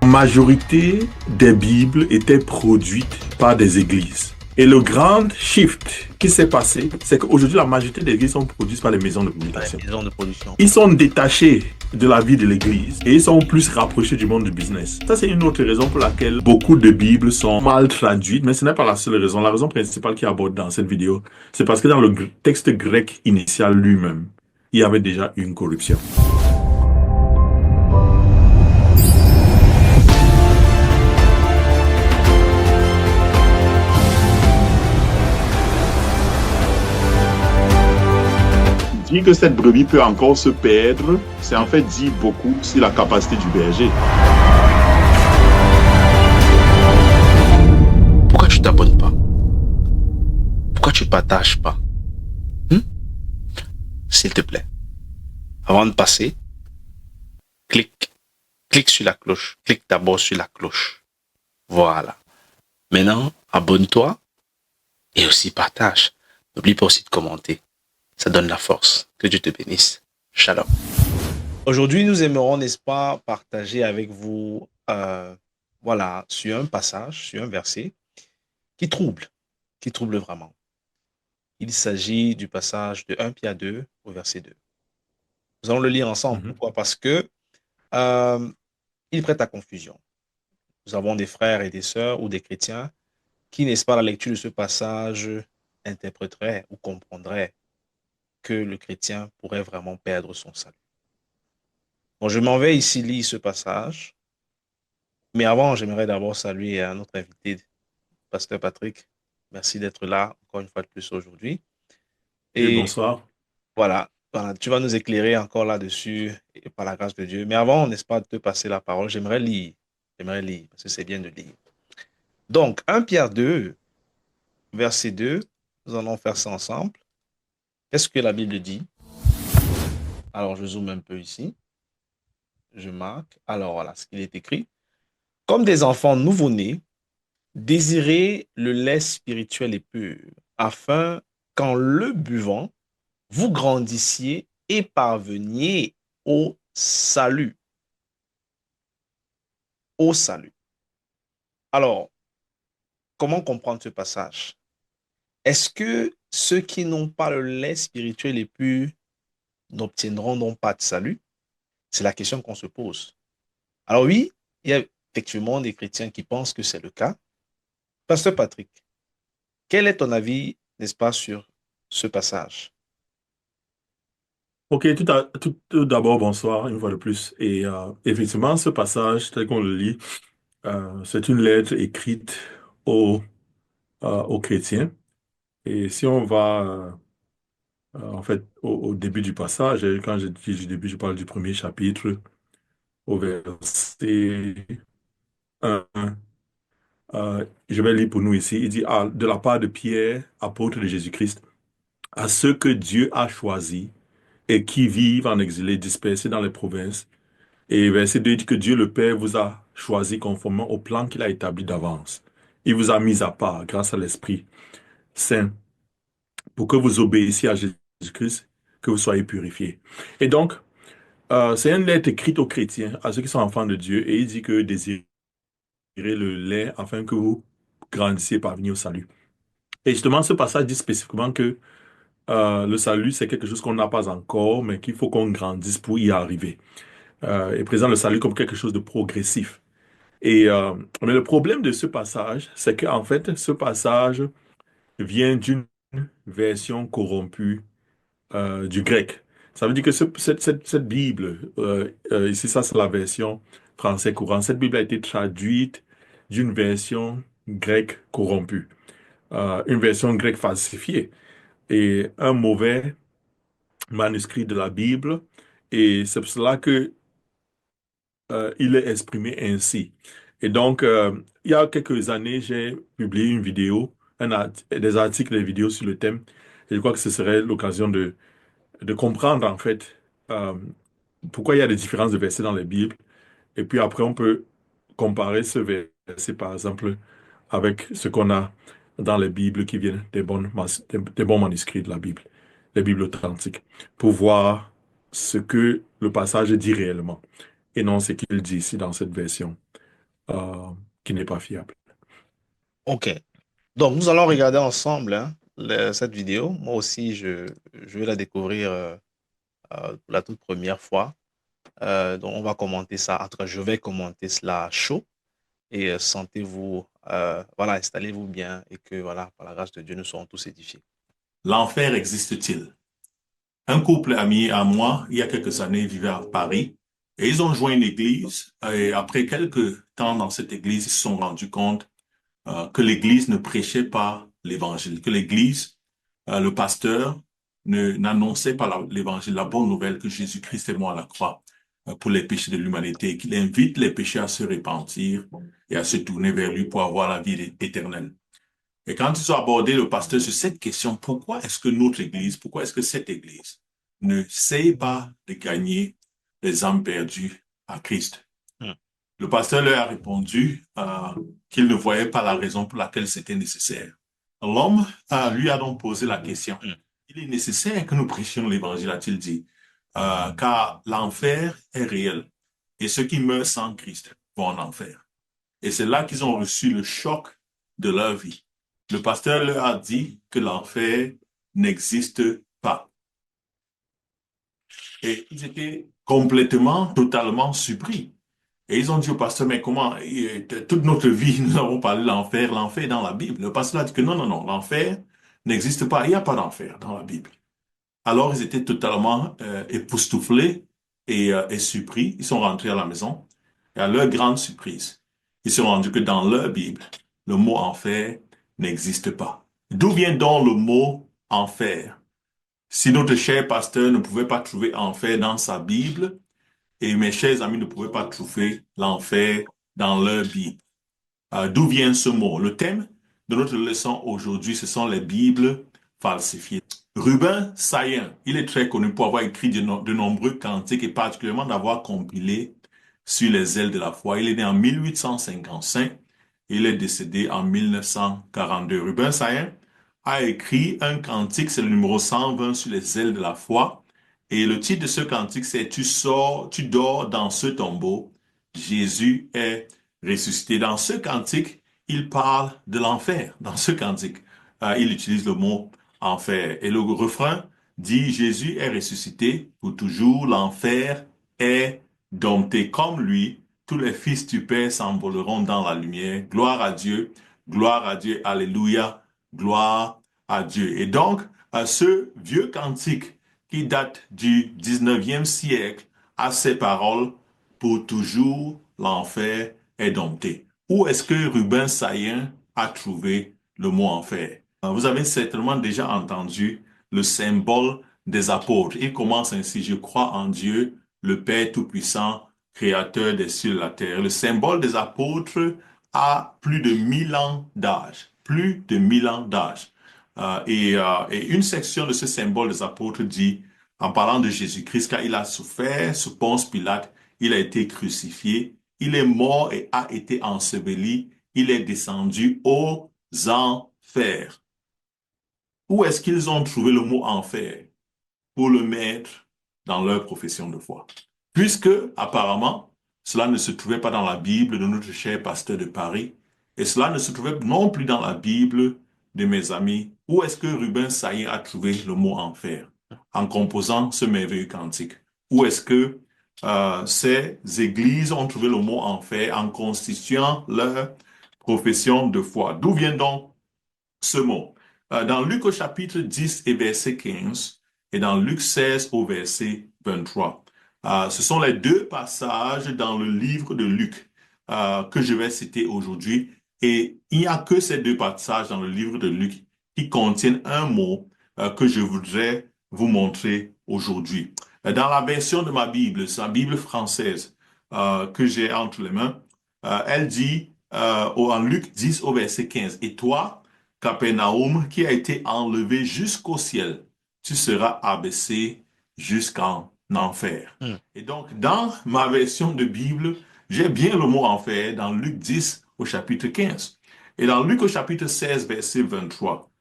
Majorité des Bibles étaient produites par des églises. Et le grand shift qui s'est passé, c'est qu'aujourd'hui, la majorité des églises sont produites par les maisons de Par publication. les maisons de production. Ils sont détachés de la vie de l'église et ils sont plus rapprochés du monde du business. Ça, c'est une autre raison pour laquelle beaucoup de Bibles sont mal traduites, mais ce n'est pas la seule raison. La raison principale qui aborde dans cette vidéo, c'est parce que dans le texte grec initial lui-même, il y avait déjà une corruption. Dire que cette brebis peut encore se perdre, c'est en fait dire beaucoup sur la capacité du berger. Pourquoi tu t'abonnes pas? Pourquoi tu partages pas? S'il te plaît. Avant de passer, clique sur la cloche. Clique d'abord sur la cloche. Voilà. Maintenant, abonne-toi et aussi partage. N'oublie pas aussi de commenter. Ça donne la force. Que Dieu te bénisse. Shalom. Aujourd'hui, nous aimerons, n'est-ce pas, partager avec vous, voilà, sur un passage, sur un verset qui trouble vraiment. Il s'agit du passage de 1 Pierre 2 au verset 2. Nous allons le lire ensemble. Pourquoi? Parce que il prête à confusion. Nous avons des frères et des sœurs ou des chrétiens qui, n'est-ce pas, à la lecture de ce passage, interpréteraient ou comprendraient que le chrétien pourrait vraiment perdre son salut. Bon, je m'en vais ici lire ce passage, mais avant, j'aimerais d'abord saluer notre invité, Pasteur Patrick. Merci d'être là, encore une fois de plus aujourd'hui. Et Et bonsoir. voilà, tu vas nous éclairer encore là-dessus, par la grâce de Dieu. Mais avant, n'est-ce pas, de te passer la parole, j'aimerais lire, parce que c'est bien de lire. Donc, 1 Pierre 2, verset 2, nous allons faire ça ensemble. Qu'est-ce que la Bible dit? Alors, je zoome un peu ici. Je marque. Alors, voilà ce qu'il est écrit. Comme des enfants nouveau-nés, désirez le lait spirituel et pur, afin qu'en le buvant, vous grandissiez et parveniez au salut. Au salut. Alors, comment comprendre ce passage? Est-ce que ceux qui n'ont pas le lait spirituel et pur n'obtiendront donc pas de salut? C'est la question qu'on se pose. Alors oui, il y a effectivement des chrétiens qui pensent que c'est le cas. Pasteur Patrick, quel est ton avis, n'est-ce pas, sur ce passage? Ok, tout d'abord, bonsoir, une fois de plus. Et effectivement, ce passage, tel qu'on le lit, c'est une lettre écrite aux, aux chrétiens. Et si on va, en fait, au début du passage, et quand je dis du début, je parle du premier chapitre, au verset 1. Je vais lire pour nous ici. Il dit, ah, de la part de Pierre, apôtre de Jésus-Christ, à ceux que Dieu a choisis et qui vivent en exilé, dispersés dans les provinces. Et verset 2 dit que Dieu le Père vous a choisi conformément au plan qu'il a établi d'avance. Il vous a mis à part grâce à l'Esprit Saint pour que vous obéissiez à Jésus-Christ, que vous soyez purifiés. Et donc, c'est une lettre écrite aux chrétiens, à ceux qui sont enfants de Dieu, et il dit que désirez le lait afin que vous grandissiez et parveniez au salut. Et justement, ce passage dit spécifiquement que le salut, c'est quelque chose qu'on n'a pas encore, mais qu'il faut qu'on grandisse pour y arriver. Et présente le salut comme quelque chose de progressif. Et, mais le problème de ce passage, c'est qu'en fait, ce passage vient d'une version corrompue du grec. Ça veut dire que cette Bible, ici, ça c'est la version français courant, cette Bible a été traduite d'une version grecque corrompue, une version grecque falsifiée et un mauvais manuscrit de la Bible. Et c'est pour cela que il est exprimé ainsi. Et donc, il y a quelques années, j'ai publié une vidéo, des articles et des vidéos sur le thème. Et je crois que ce serait l'occasion de comprendre, en fait, euh, pourquoi il y a des différences de versets dans la Bible. Et puis après, on peut comparer ce verset, par exemple, avec ce qu'on a dans les Bibles qui viennent des bons manuscrits de la Bible, les Bibles authentiques, pour voir ce que le passage dit réellement et non ce qu'il dit ici dans cette version euh, qui n'est pas fiable. Ok. Donc, nous allons regarder ensemble hein, cette vidéo. Moi aussi, je vais la découvrir pour la toute première fois. Donc, on va commenter ça. En tout cas, je vais commenter cela chaud. Et sentez-vous, voilà, installez-vous bien et que, voilà, par la grâce de Dieu, nous serons tous édifiés. L'enfer existe-t-il? Un couple ami à moi, il y a quelques années, vivait à Paris et ils ont joint une église. Et après quelques temps dans cette église, ils se sont rendus compte que l'église ne prêchait pas l'évangile, que l'église, le pasteur, n'annonçait pas l'évangile, la bonne nouvelle que Jésus-Christ est mort à la croix pour les péchés de l'humanité et qu'il invite les péchés à se repentir et à se tourner vers lui pour avoir la vie éternelle. Et quand ils ont abordé le pasteur sur cette question, pourquoi est-ce que notre Église, pourquoi est-ce que cette Église ne sait pas de gagner les âmes perdues à Christ? Hmm, Le pasteur leur a répondu qu'il ne voyait pas la raison pour laquelle c'était nécessaire. L'homme lui a donc posé la question. hmm, Il est nécessaire que nous prêchions l'Évangile, a-t-il dit, car l'enfer est réel et ceux qui meurent sans Christ vont en enfer. Et c'est là qu'ils ont reçu le choc de leur vie. Le pasteur leur a dit que l'enfer n'existe pas. Et ils étaient complètement, totalement surpris. Et ils ont dit au pasteur, mais comment, toute notre vie, nous avons parlé de l'enfer, l'enfer est dans la Bible. Le pasteur a dit que non, non, non, l'enfer n'existe pas, il n'y a pas d'enfer dans la Bible. Alors ils étaient totalement époustouflés et surpris. Ils sont rentrés à la maison. Et à leur grande surprise, ils se sont rendus que dans leur Bible, le mot enfer n'existe pas. D'où vient donc le mot enfer? Si notre cher pasteur ne pouvait pas trouver enfer dans sa Bible, et mes chers amis ne pouvaient pas trouver l'enfer dans leur Bible. D'où vient ce mot? Le thème de notre leçon aujourd'hui, ce sont les Bibles falsifiées. Rubin Sayen, il est très connu pour avoir écrit de nombreux cantiques et particulièrement d'avoir compilé sur les ailes de la foi. Il est né en 1855 et il est décédé en 1942. Rubin Sayen a écrit un cantique, c'est le numéro 120 sur les ailes de la foi. Et le titre de ce cantique, c'est Tu sors, tu dors dans ce tombeau, Jésus est ressuscité. Dans ce cantique, il parle de l'enfer. Dans ce cantique, il utilise le mot enfer. Et le refrain dit, Jésus est ressuscité pour toujours, l'enfer est dompté. Comme lui, tous les fils du Père s'envoleront dans la lumière. Gloire à Dieu, alléluia, gloire à Dieu. Et donc, ce vieux cantique qui date du 19e siècle a ces paroles, pour toujours, l'enfer est dompté. Où est-ce que Rubin Sayen a trouvé le mot enfer? Vous avez certainement déjà entendu le symbole des apôtres. Il commence ainsi, je crois en Dieu, le Père Tout-Puissant, Créateur des cieux et de la terre. Le symbole des apôtres a plus de 1000 ans d'âge. Plus de 1000 ans d'âge. Et une section de ce symbole des apôtres dit, en parlant de Jésus-Christ, car il a souffert sous Ponce Pilate, il a été crucifié, il est mort et a été enseveli, il est descendu aux enfers. Où est-ce qu'ils ont trouvé le mot enfer pour le mettre dans leur profession de foi? Puisque, apparemment, cela ne se trouvait pas dans la Bible de notre cher pasteur de Paris, et cela ne se trouvait non plus dans la Bible de mes amis. Où est-ce que Rubin Saillet a trouvé le mot enfer en composant ce merveilleux cantique? Où est-ce que ces églises ont trouvé le mot enfer en constituant leur profession de foi? D'où vient donc ce mot? Dans Luc au chapitre 10 et verset 15 et dans Luc 16 au verset 23. Ce sont les deux passages dans le livre de Luc que je vais citer aujourd'hui. Et il n'y a que ces deux passages dans le livre de Luc qui contiennent un mot que je voudrais vous montrer aujourd'hui. Dans la version de ma Bible, c'est la Bible française que j'ai entre les mains, elle dit en Luc 10 au verset 15, et toi, Capernaum, qui a été enlevé jusqu'au ciel, tu seras abaissé jusqu'en enfer. hmm. Et donc, dans ma version de Bible, j'ai bien le mot enfer dans Luc 10 au chapitre 15. Et dans Luc au chapitre 16, verset 23,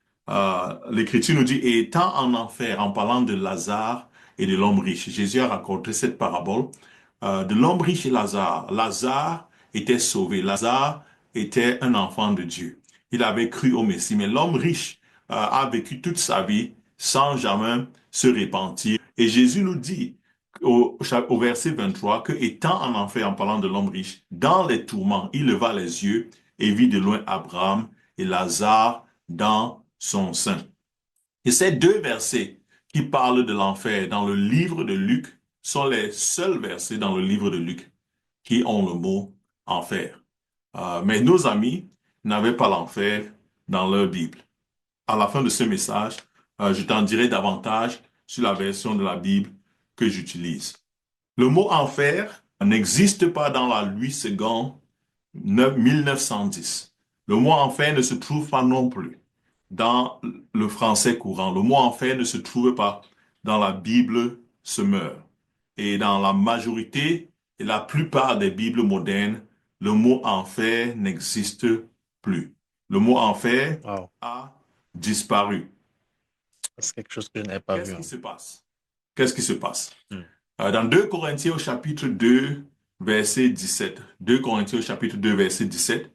l'Écriture nous dit, et étant en enfer, en parlant de Lazare et de l'homme riche, Jésus a raconté cette parabole de l'homme riche et Lazare. Lazare était sauvé. Lazare était un enfant de Dieu. Il avait cru au Messie, mais l'homme riche a vécu toute sa vie sans jamais se repentir. Et Jésus nous dit au verset 23 que étant en enfer, en parlant de l'homme riche, dans les tourments, il leva les yeux et vit de loin Abraham et Lazare dans son sein. Et ces deux versets qui parlent de l'enfer dans le livre de Luc sont les seuls versets dans le livre de Luc qui ont le mot enfer. Mais nos amis n'avaient pas l'enfer dans leur Bible. À la fin de ce message, je t'en dirai davantage sur la version de la Bible que j'utilise. Le mot enfer n'existe pas dans la Louis II 1910. Le mot enfer ne se trouve pas non plus dans le français courant. Le mot enfer ne se trouve pas dans la Bible Semeur. Et dans la majorité et la plupart des Bibles modernes, le mot enfer n'existe plus. Le mot enfer Wow. a disparu. C'est quelque chose que je n'avais pas Qu'est-ce vu, qui hein. se passe? Qu'est-ce qui se passe? Hmm. Dans 2 Corinthiens au chapitre 2, verset 17, 2 Corinthiens au chapitre 2, verset 17,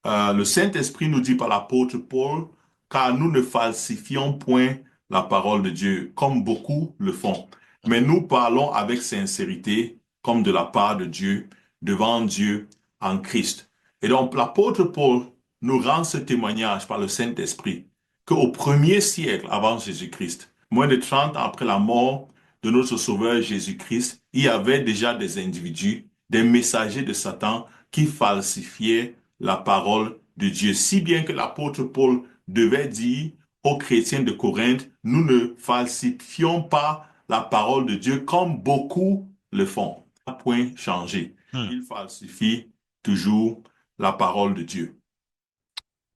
le Saint-Esprit nous dit par l'apôtre Paul, car nous ne falsifions point la parole de Dieu, comme beaucoup le font, mais nous parlons avec sincérité, comme de la part de Dieu, devant Dieu en Christ. Et donc l'apôtre Paul nous rend ce témoignage par le Saint-Esprit, qu'au premier siècle avant Jésus-Christ, moins de 30 ans après la mort de notre Sauveur Jésus-Christ, il y avait déjà des individus, des messagers de Satan qui falsifiaient la parole de Dieu. Si bien que l'apôtre Paul devait dire aux chrétiens de Corinthe, nous ne falsifions pas la parole de Dieu comme beaucoup le font. Point changé. Hmm. Ils falsifient toujours la parole de Dieu.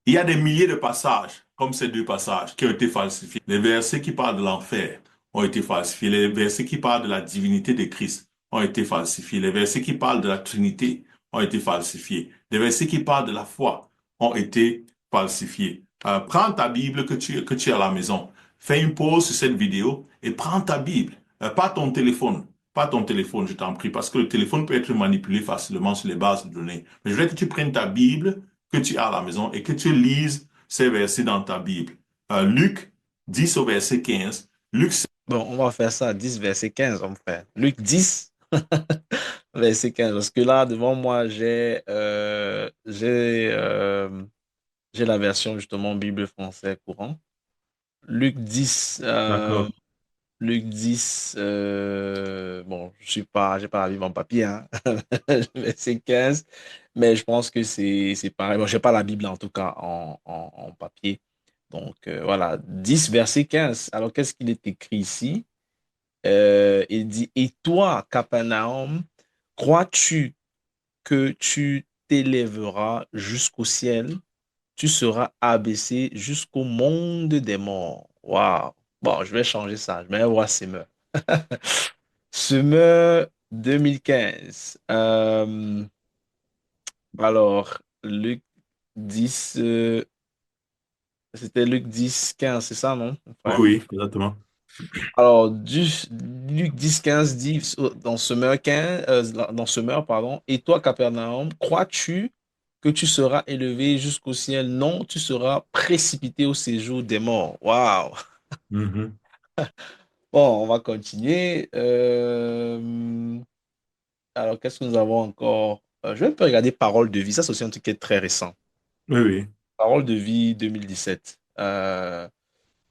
Il y a des milliers de passages, comme ces deux passages, qui ont été falsifiés. Les versets qui parlent de l'enfer ont été falsifiés. Les versets qui parlent de la divinité de Christ ont été falsifiés. Les versets qui parlent de la Trinité ont été falsifiés. Les versets qui parlent de la foi ont été falsifiés. Prends ta Bible que tu as à la maison. Fais une pause sur cette vidéo et prends ta Bible. Pas ton téléphone. Pas ton téléphone, je t'en prie, parce que le téléphone peut être manipulé facilement sur les bases de données. Mais je voudrais que tu prennes ta Bible que tu as à la maison et que tu lises ces versets dans ta Bible. Luc 10 au verset 15. Luc, Bon, on va faire ça, 10 verset 15, mon frère. Luc 10, verset 15. Parce que là, devant moi, j'ai la version, justement, Bible français courant. Luc 10, d'accord. Luc 10, bon, j'ai pas la Bible en papier, hein. Verset 15, mais je pense que c'est pareil. Bon, j'ai pas la Bible en tout cas en papier. Donc voilà, 10 verset 15. Alors qu'est-ce qu'il est écrit ici? Il dit, et toi, Capernaum, crois-tu que tu t'élèveras jusqu'au ciel? Tu seras abaissé jusqu'au monde des morts. Waouh! Bon, je vais changer ça. Je vais voir Semeur. Semeur 2015. Alors, Luc 10, c'était Luc 10 15 c'est ça, non? Oui, Ouais. oui, exactement. Alors, Luc 10 15 dit dans Semeur 15, dans Semeur, pardon, et toi, Capernaum, crois-tu que tu seras élevé jusqu'au ciel? Non, tu seras précipité au séjour des morts. Waouh! Mhm. Bon, on va continuer. Alors, qu'est-ce que nous avons encore? Je vais un peu regarder Parole de vie. Ça, c'est aussi un truc qui est très récent. Oui, oui. Parole de vie 2017.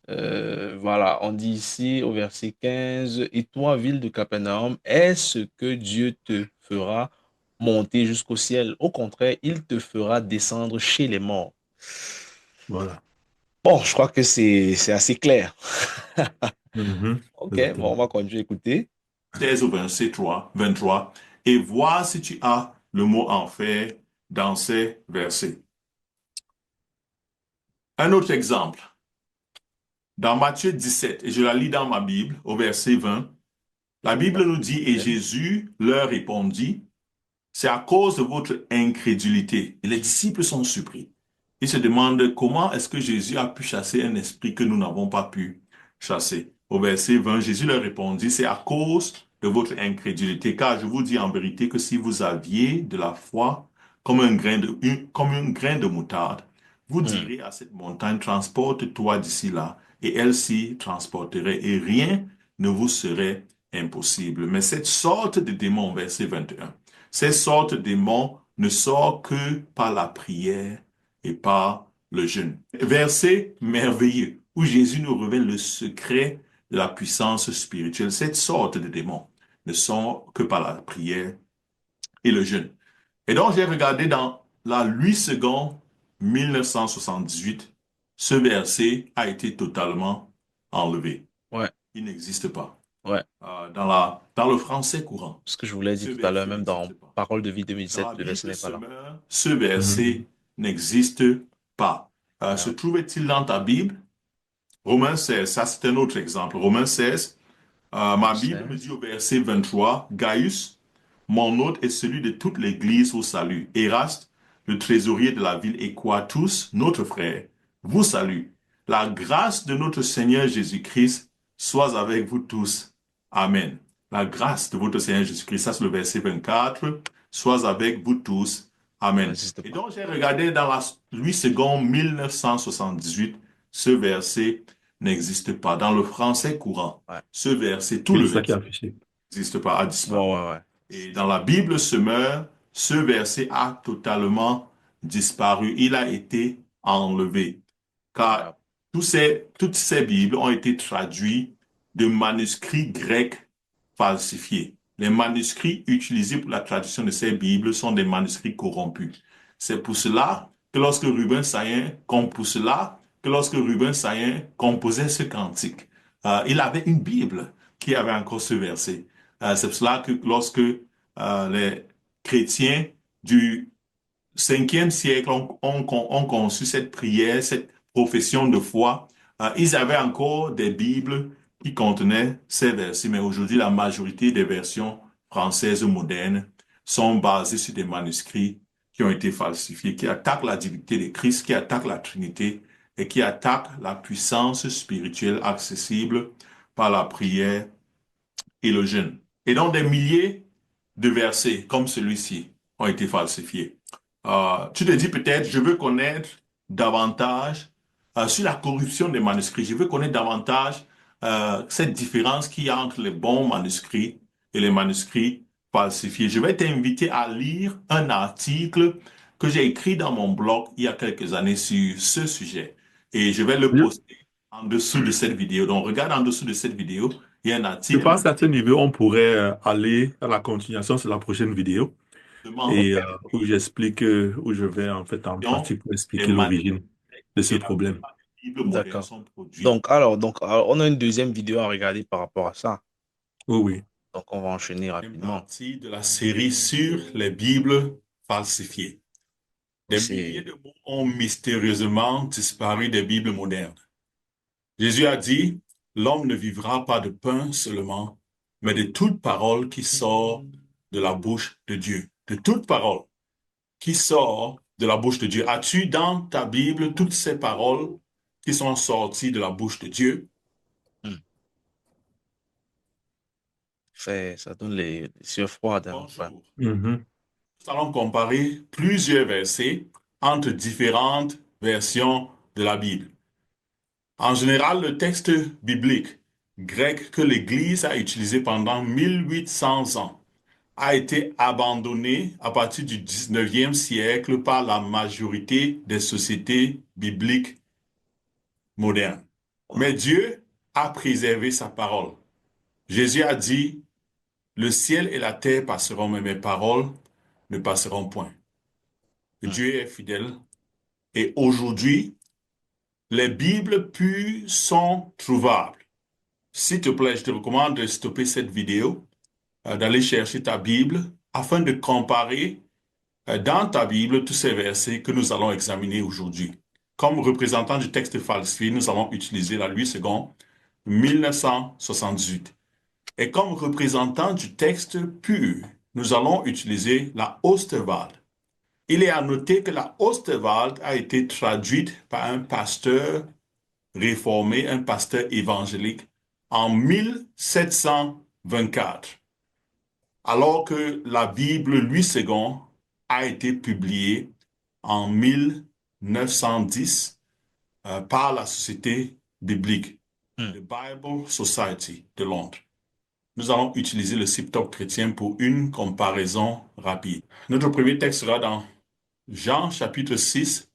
Voilà, on dit ici au verset 15, et toi, ville de Capernaum, est-ce que Dieu te fera monter jusqu'au ciel? Au contraire, il te fera descendre chez les morts. Voilà. Bon, je crois que c'est assez clair. Mhm. Ok, bon, on Exactement. va continuer à écouter. 16 au verset 3, 23, et voir si tu as le mot enfer dans ces versets. Un autre exemple, dans Matthieu 17, et je la lis dans ma Bible, au verset 20, la Bible nous dit, et Jésus leur répondit, c'est à cause de votre incrédulité. Et les disciples sont surpris. Ils se demandent comment est-ce que Jésus a pu chasser un esprit que nous n'avons pas pu chasser. Au verset 20, Jésus leur répondit, c'est à cause de votre incrédulité, car je vous dis en vérité que si vous aviez de la foi comme un grain de moutarde, vous Hmm. direz à cette montagne, transporte-toi d'ici là, et elle s'y transporterait, et rien ne vous serait impossible. Mais cette sorte de démon, verset 21, cette sorte de démon ne sort que par la prière et par le jeûne. Verset merveilleux, où Jésus nous révèle le secret de la puissance spirituelle. Cette sorte de démon ne sort que par la prière et le jeûne. Et donc, j'ai regardé dans la 8 secondes 1978, ce verset a été totalement enlevé. Ouais, Il n'existe pas. ouais. Dans le français courant, Ce que je vous l'ai dit ce tout à l'heure, verset même dans n'existe pas. Parole de vie Dans 2017, la le verset Bible n'est pas là. semeur, ce Mhm. verset n'existe pas. Se Ouais, trouvait-il dans ta Bible? Romains 16, ça c'est un autre exemple. Romains 16, Romains ma Bible me 16. dit au verset 23, Gaius, mon hôte est celui de toute l'Église au salut. Éraste, le trésorier de la ville, et Quartus, notre frère, vous salue. La grâce de notre Seigneur Jésus-Christ soit avec vous tous. Amen. La grâce de votre Seigneur Jésus-Christ, ça c'est le verset 24, soit avec vous tous. Ça Amen. n'existe Et pas. donc j'ai regardé dans la 8 secondes 1978, ce verset n'existe pas. Dans le français courant, Ouais. ce verset, tout Ouais. le C'est ça qui est verset C'est- n'existe pas, a Ouais, disparu. ouais, ouais. Et dans la Bible semeur, ce verset a totalement disparu. Il a été enlevé. Car Ouais. toutes ces Bibles ont été traduites de manuscrits grecs falsifiés. Les manuscrits utilisés pour la traduction de ces Bibles sont des manuscrits corrompus. C'est pour cela que lorsque Rubens Saillant, comme pour cela que lorsque Rubens Saillant composait ce cantique, il avait une Bible qui avait encore ce verset. C'est pour cela que lorsque les chrétiens du 5e siècle ont conçu cette prière, cette profession de foi, ils avaient encore des Bibles qui contenaient ces versets, mais aujourd'hui, la majorité des versions françaises modernes sont basées sur des manuscrits qui ont été falsifiés, qui attaquent la divinité de Christ, qui attaquent la Trinité et qui attaquent la puissance spirituelle accessible par la prière et le jeûne. Et donc, des milliers de versets comme celui-ci ont été falsifiés. Tu te dis peut-être, je veux connaître davantage sur la corruption des manuscrits. Je veux connaître davantage cette différence qu'il y a entre les bons manuscrits et les manuscrits falsifiés. Je vais t'inviter à lire un article que j'ai écrit dans mon blog il y a quelques années sur ce sujet. Et je vais le Je, poster en dessous de cette vidéo. Donc, regarde en dessous de cette vidéo, il y a un je article pense qu'à ce niveau, on pourrait aller à la continuation sur la prochaine vidéo demandant et où j'explique, où je vais en fait en pratique pour des expliquer manuscrits l'origine de ce et la problème. plupart des Bibles modernes d'accord. sont produites. Donc, on a une deuxième vidéo à regarder par rapport à ça. Oui, oui. Donc, on va enchaîner Une rapidement. partie de la série sur les Bibles falsifiées. Des milliers C'est de mots ont mystérieusement disparu des Bibles modernes. Jésus a dit, l'homme ne vivra pas de pain seulement, mais de toute parole qui sort de la bouche de Dieu. De toute parole qui sort de la bouche de Dieu. As-tu dans ta Bible toutes ces paroles qui sont sorties de la bouche de Dieu? hmm, ça donne les yeux froids, hein. Ouais. Bonjour. Mhm. Nous allons comparer plusieurs versets entre différentes versions de la Bible. En général, le texte biblique grec que l'Église a utilisé pendant 1800 ans a été abandonné à partir du 19e siècle par la majorité des sociétés bibliques modernes. Mais Wow. Dieu a préservé sa parole. Jésus a dit, le ciel et la terre passeront, mais mes paroles ne passeront point. Hmm. Dieu est fidèle. Et aujourd'hui, les Bibles pures sont trouvables. S'il te plaît, je te recommande de stopper cette vidéo, d'aller chercher ta Bible afin de comparer dans ta Bible tous ces versets que nous allons examiner aujourd'hui. Comme représentant du texte falsifié, nous allons utiliser la 8 secondes 1978. Et comme représentant du texte pur, nous allons utiliser la Osterwald. Il est à noter que la Osterwald a été traduite par un pasteur réformé, un pasteur évangélique, en 1724, alors que la Bible 8 secondes a été publié en 1910 par la Société biblique, Hmm. The Bible Society de Londres. Nous allons utiliser le SIPTOC chrétien pour une comparaison rapide. Notre premier texte sera dans Jean chapitre 6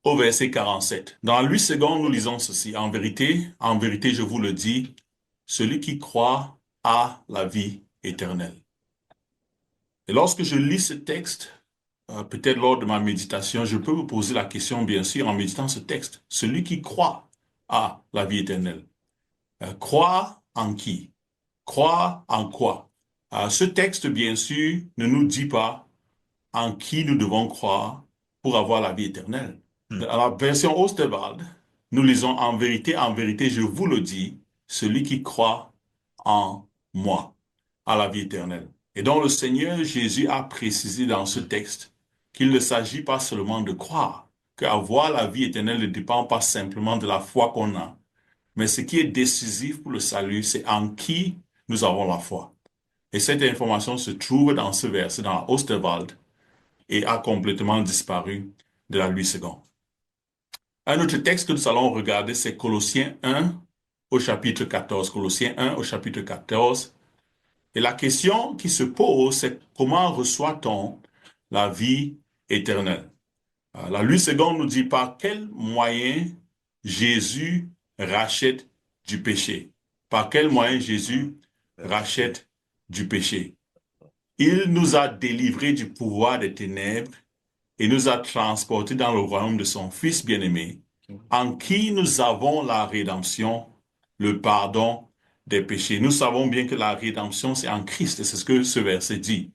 au verset 47. Dans 8 secondes, nous lisons ceci. En vérité, je vous le dis, celui qui croit a la vie éternelle. Et lorsque je lis ce texte, peut-être lors de ma méditation, je peux me poser la question, bien sûr, en méditant ce texte. Celui qui croit a la vie éternelle. Croire en qui? Croire en quoi? Ce texte, bien sûr, ne nous dit pas en qui nous devons croire pour avoir la vie éternelle. Hmm. Dans la version Osterwald, nous lisons en vérité, je vous le dis, celui qui croit en moi a la vie éternelle. Et donc le Seigneur Jésus a précisé dans ce Hmm. texte qu'il ne s'agit pas seulement de croire, qu'avoir la vie éternelle ne dépend pas simplement de la foi qu'on a, mais ce qui est décisif pour le salut, c'est en qui nous avons la foi. Et cette information se trouve dans ce verset, dans Osterwald, et a complètement disparu de la 8 secondes. Un autre texte que nous allons regarder, c'est Colossiens 1 au chapitre 14. Colossiens 1 au chapitre 14. Et la question qui se pose, c'est comment reçoit-on la vie éternelle? La 8 secondes nous dit par quel moyen Jésus rachète du péché. Par quel moyen Jésus Verset. rachète du péché. Il nous a délivrés du pouvoir des ténèbres et nous a transportés dans le royaume de son Fils bien-aimé, en qui nous avons la rédemption, le pardon des péchés. Nous savons bien que la rédemption, c'est en Christ, et c'est ce que ce verset dit.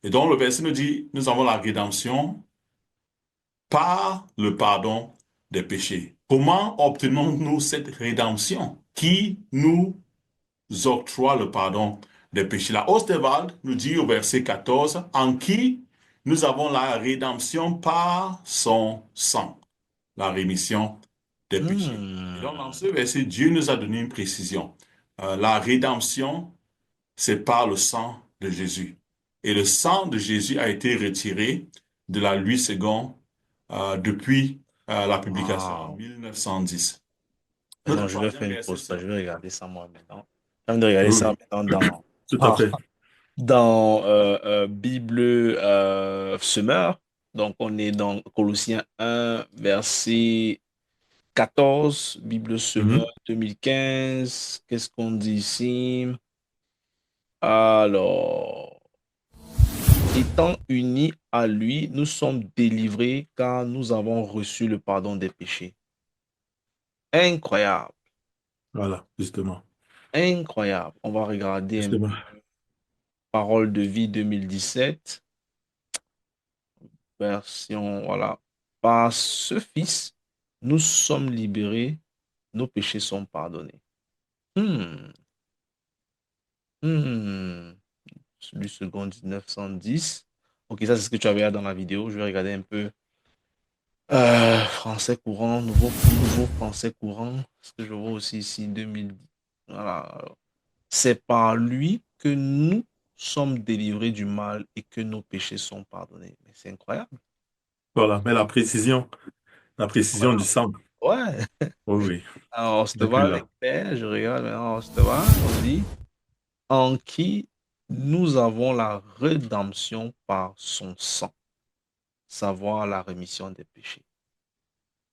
Et donc le verset nous dit, nous avons la rédemption par le pardon des péchés. Comment obtenons-nous cette rédemption? Qui nous octroie le pardon des péchés? La Ostewald nous dit au verset 14, en qui nous avons la rédemption par son sang, la rémission des péchés. Et donc, dans Hmm. ce verset, Dieu nous a donné une précision. La rédemption, c'est par le sang de Jésus. Et le sang de Jésus a été retiré de la 8 secondes depuis la publication en Wow. 1910. Notre Maintenant, je vais troisième faire une verset pause parce sera... que je vais regarder ça moi maintenant. Je viens de regarder Oui, ça oui, maintenant dans, tout à ah, fait. dans Bible Semeur. Donc, on est dans Colossiens 1, verset 14, Bible Semeur Mhm. 2015. Qu'est-ce qu'on dit ici? Alors, étant unis à lui, nous sommes délivrés car nous avons reçu le pardon des péchés. Incroyable, Voilà, justement. incroyable. On va regarder un Justement. peu Parole de vie 2017, version, voilà. Par ce Fils, nous sommes libérés, nos péchés sont pardonnés. Hmm, hmm. Celui second 1910. Ok, ça c'est ce que tu avais là dans la vidéo. Je vais regarder un peu. Français courant, nouveau français courant. Ce que je vois aussi ici, 2010. Voilà. C'est par lui que nous sommes délivrés du mal et que nos péchés sont pardonnés. Mais c'est incroyable. Voilà, mais la précision du sang. Ouais. Oui, oui, Alors, depuis Osteval là. est clair. Je regarde maintenant Osteval. On dit en qui nous avons la rédemption par son sang, savoir la rémission des péchés.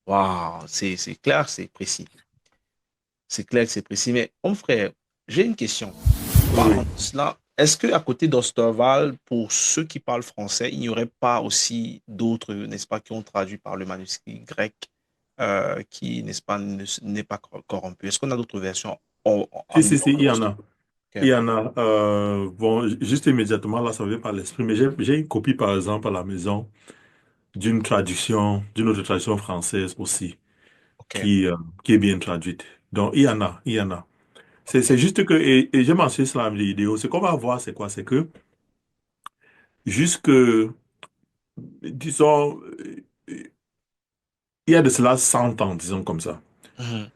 Waouh, c'est clair, c'est précis. C'est clair, c'est précis. Mais, mon frère, j'ai une question. Oui, Parlant oui. de cela, est-ce qu'à côté d'Osterval, pour ceux qui parlent français, il n'y aurait pas aussi d'autres, n'est-ce pas, qui ont traduit par le manuscrit grec, qui, n'est-ce pas, n'est pas corrompu? Est-ce qu'on a d'autres versions en Si, si, si, dehors il de y en a. l'Osterval? Il y en a. Bon, juste immédiatement, là, ça vient par l'esprit. Mais j'ai une copie, par exemple, à la maison d'une autre traduction française aussi, Ok, qui, euh, qui est bien traduite. Donc, il y en a, il y en a. C'est ok. juste que, et j'ai mentionné sur la vidéo, ce qu'on va voir, c'est quoi? C'est que, jusque, disons, il y a de cela 100 ans, disons comme ça. Mhm.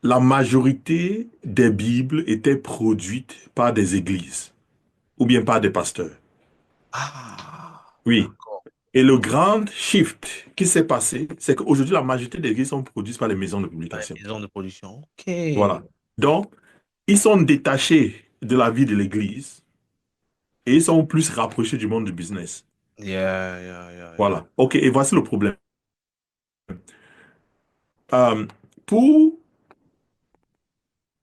La majorité des Bibles étaient produites par des églises ou bien par des pasteurs. Ah, Oui. d'accord. Et le grand shift qui s'est passé, c'est qu'aujourd'hui, la majorité des églises sont produites par les maisons de Dans les publication. maisons de production. OK. Voilà. Donc, ils sont détachés de la vie de l'église et ils sont plus rapprochés du monde du business. Yeah, yeah, yeah, yeah. Voilà. OK, et voici le problème. Euh, pour...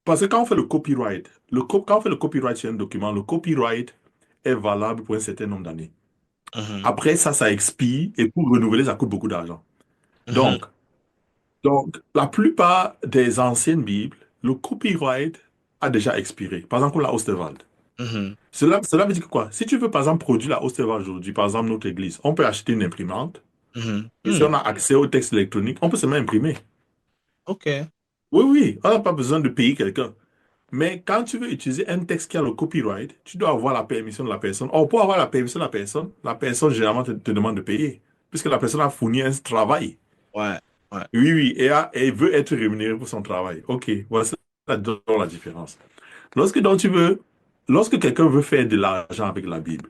Parce que quand on fait le copyright, quand on fait le copyright sur un document, le copyright est valable pour un certain nombre d'années. Mhm, Après ça, ça expire et pour renouveler, ça coûte beaucoup d'argent. mhm, Donc, la plupart des anciennes Bibles, le copyright a déjà expiré. Par exemple, la Osterwald. mhm, Cela veut dire que quoi? Si tu veux, par exemple, produire la Osterwald aujourd'hui, par exemple, notre église, on peut acheter une imprimante mhm, et si on mhm. a accès au texte électronique, on peut se même imprimer. OK. Oui, oui, on n'a pas besoin de payer quelqu'un. Mais quand tu veux utiliser un texte qui a le copyright, tu dois avoir la permission de la personne. Or, pour avoir la permission de la personne généralement te demande de payer, puisque la personne a fourni un travail. Ouais, ouais. Oui, oui, et veut être rémunérée pour son travail. OK, voici la différence. Lorsque donc tu veux, lorsque quelqu'un veut faire de l'argent avec la Bible,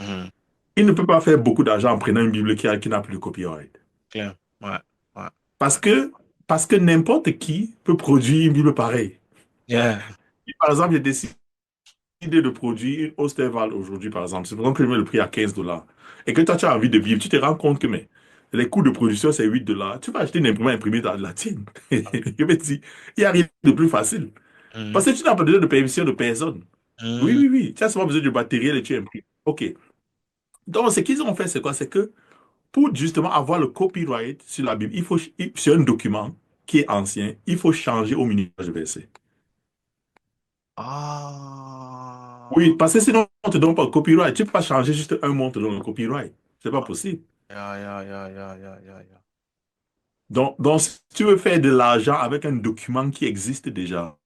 Mhm. il ne peut pas faire beaucoup d'argent en prenant une Bible qui n'a plus de copyright. Clair. Ouais, ouais. Parce que, parce que n'importe qui peut produire une Bible pareille. Yeah. Si, par exemple, j'ai décidé de produire une Osterwald aujourd'hui, par exemple, c'est pour ça que je mets le prix à 15 dollars. Et que toi, tu as envie de vivre, tu te rends compte que mais, les coûts de production, c'est 8 dollars. Tu vas acheter une imprimante imprimée dans la tienne. Je vais te dire, il n'y a rien de plus facile. Parce Mhm, que tu n'as pas besoin de permission de personne. Oui, mhm. oui, oui. Tu as seulement besoin du matériel et tu imprimes. OK. Donc, ce qu'ils ont fait, c'est quoi? C'est que pour justement avoir le copyright sur la Bible, sur un document qui est ancien, il faut changer au minimum de verset. Oui, Ah. parce que sinon, on ne te donne pas le copyright. Tu ne peux pas changer juste un mot, on te donne le copyright. C'est pas possible. Yeah, yeah, yeah, yeah, yeah, yeah, yeah. Donc, si tu veux faire de l'argent avec un document qui existe déjà,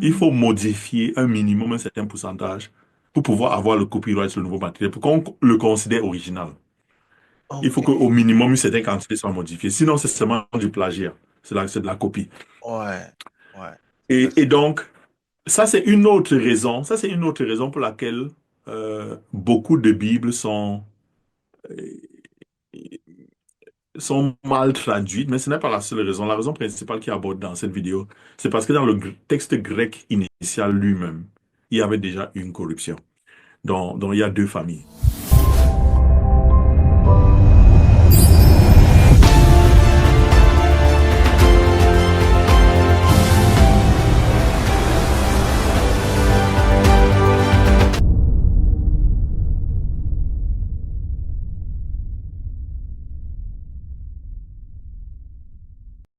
il Hmm. faut modifier un minimum, un certain pourcentage, pour pouvoir avoir le copyright sur le nouveau matériel, pour qu'on le considère original. Il faut OK. qu'au minimum, une certaine quantité soit modifiée. Sinon, c'est seulement du plagiat. C'est de la copie. Ouais, ouais. Et donc, ça, c'est une autre raison. Ça, c'est une autre raison pour laquelle beaucoup de Bibles sont mal traduites, mais ce n'est pas la seule raison. La raison principale qui est abordée dans cette vidéo, c'est parce que dans le texte grec initial lui-même, il y avait déjà une corruption. Donc il y a deux familles.